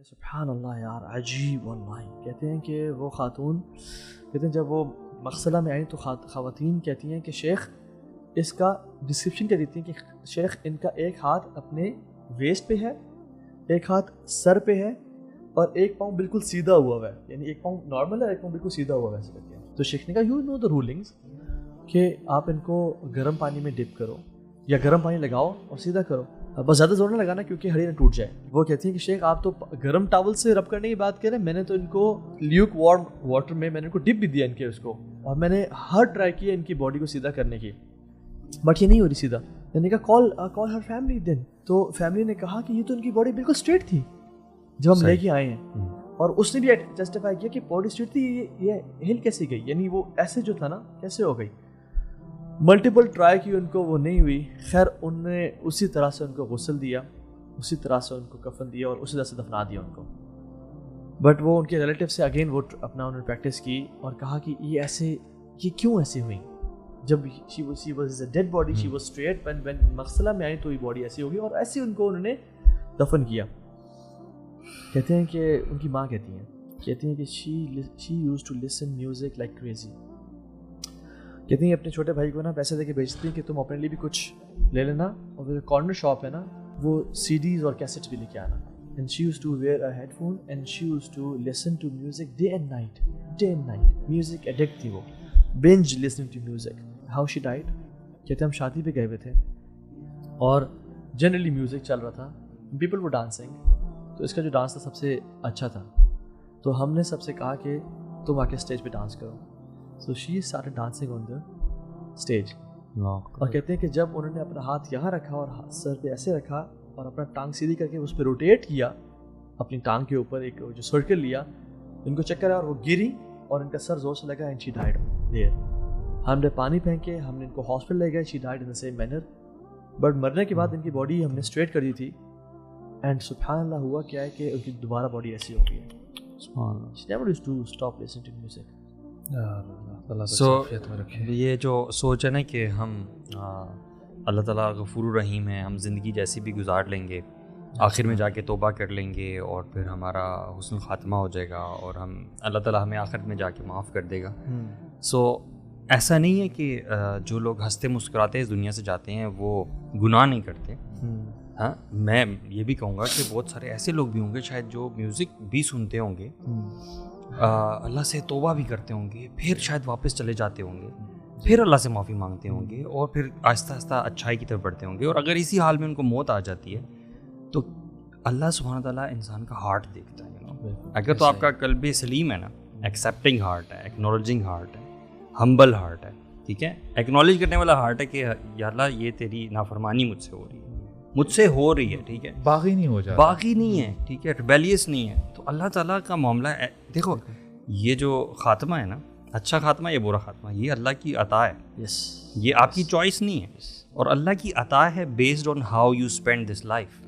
سبحان اللہ یار عجیب واللہ. کہتے ہیں کہ وہ خاتون کہتے ہیں جب وہ مغسلہ میں آئیں تو خواتین کہتی ہیں کہ شیخ اس کا ڈسکرپشن کیا دیتی ہیں کہ شیخ ان کا ایک ہاتھ اپنے ویسٹ پہ ہے, ایک ہاتھ سر پہ ہے اور ایک پاؤں بالکل سیدھا ہوا ہے, یعنی ایک پاؤں نارمل ہے ایک پاؤں بالکل سیدھا ہوا ہے ایسے کہتے ہیں. تو شیخ نے کہا یو نو دا رولنگس کہ آپ ان کو گرم پانی میں ڈپ کرو یا گرم پانی لگاؤ اور سیدھا کرو, بس زیادہ زور نہ لگانا کیونکہ ہڈی نہ ٹوٹ جائے. وہ کہتی ہیں کہ شیخ آپ تو گرم ٹاول سے رب کرنے کی بات کر رہے ہیں, میں نے تو ان کو لیوک وارم واٹر میں نے ان کو ڈپ بھی دیا ان کے اس کو, اور میں نے ہر ٹرائی کیا ان کی باڈی کو سیدھا کرنے کی, بٹ یہ نہیں ہو رہی سیدھا. میں نے کہا کال ہر فیملی دین. تو فیملی نے کہا کہ یہ تو ان کی باڈی بالکل اسٹریٹ تھی جب ہم لے کے آئے ہیں, اور اس نے بھی جسٹیفائی کیا کہ باڈی اسٹریٹ تھی, یہ ہل کیسے گئی, یعنی وہ ایسے جو تھا نا کیسے ہو گئی. ملٹیپل ٹرائی کی ان کو وہ نہیں ہوئی. خیر ان نے اسی طرح سے ان کو غسل دیا, اسی طرح سے ان کو کفن دیا اور اسی طرح سے دفنا دیا ان کو. بٹ وہ ان کے ریلیٹیو سے اگین وہ اپنا انہوں نے پریکٹس کی اور کہا کہ یہ کیوں ایسے ہوئی, جب she was a dead body she was straight, when مغسلہ میں آئی تو یہ باڈی ایسی ہوگی, اور ایسے ان کو انہوں نے دفن کیا. کہتے ہیں کہ ان کی ماں کہتی ہیں کہ she used to listen music like crazy. کہتی ہیں اپنے چھوٹے بھائی کو نا پیسے دے کے بیچتی ہیں کہ تم اپنے لیے بھی کچھ لے لینا, اور جو کارنر شاپ ہے نا وہ سی ڈیز اور کیسٹس بھی لے کے آنا. And she used to wear a headphone and she used to listen to music day and night. Music addict تھی وہ, binge listening to music. How she died? کہتے ہم شادی پہ گئے ہوئے تھے اور جنرلی میوزک چل رہا تھا, people were dancing, تو اس کا جو ڈانس تھا سب سے اچھا تھا, تو ہم نے سب سے کہا کہ تم آ کے اسٹیج پہ ڈانس کرو. So she started dancing on the stage. اور کہتے ہیں کہ جب انہوں نے اپنا ہاتھ یہاں رکھا اور سر پہ ایسے رکھا اور اپنا ٹانگ سیدھی کر کے اس پہ روٹیٹ کیا اپنی ٹانگ کے اوپر, ایک جو سرکل لیا, ان کو چکر آیا اور وہ گری اور ان کا سر زور سے لگا and she died there. ہم نے پانی پھینکے, ہم نے ان کو ہاسپٹل لے گئے, she died in the same manner. But مرنے کے بعد ان کی باڈی ہم نے اسٹریٹ کر دی تھی, اینڈ سبحان اللہ ہوا کیا ہے کہ ان کی دوبارہ باڈی ایسی ہو گئی ہے. She never used to stop listening to music. سو یہ جو سوچ ہے نا کہ ہم اللہ تعالیٰ غفور الرحیم ہے, ہم زندگی جیسی بھی گزار لیں گے, آخر میں جا کے توبہ کر لیں گے اور پھر ہمارا حسن خاتمہ ہو جائے گا اور ہم اللہ تعالیٰ ہمیں آخر میں جا کے معاف کر دے گا. سو ایسا نہیں ہے کہ جو لوگ ہنستے مسکراتے اس دنیا سے جاتے ہیں وہ گناہ نہیں کرتے. ہاں میں یہ بھی کہوں گا کہ بہت سارے ایسے لوگ بھی ہوں گے شاید جو میوزک بھی سنتے ہوں گے, اللہ سے توبہ بھی کرتے ہوں گے, پھر شاید واپس چلے جاتے ہوں گے, پھر اللہ سے معافی مانگتے ہوں گے اور پھر آہستہ آہستہ اچھائی کی طرف بڑھتے ہوں گے. اور اگر اسی حال میں ان کو موت آ جاتی ہے تو اللہ سبحانہ تعالیٰ انسان کا ہارٹ دیکھتا ہے. اگر تو آپ کا قلب سلیم ہے نا, ایکسیپٹنگ ہارٹ ہے, ایکنالوجنگ ہارٹ ہے, ہمبل ہارٹ ہے, ٹھیک ہے, ایکنالوج کرنے والا ہارٹ ہے کہ یا اللہ یہ تیری نافرمانی مجھ سے ہو رہی ہے, ٹھیک ہے, باغی نہیں ہے, ٹھیک ہے, ریبیلیس نہیں ہے, تو اللہ تعالیٰ کا معاملہ ہے. دیکھو یہ جو خاتمہ ہے نا, اچھا خاتمہ یا برا خاتمہ, یہ اللہ کی عطا ہے, یہ آپ کی چوائس نہیں ہے, اور اللہ کی عطا ہے based on how you spend this life.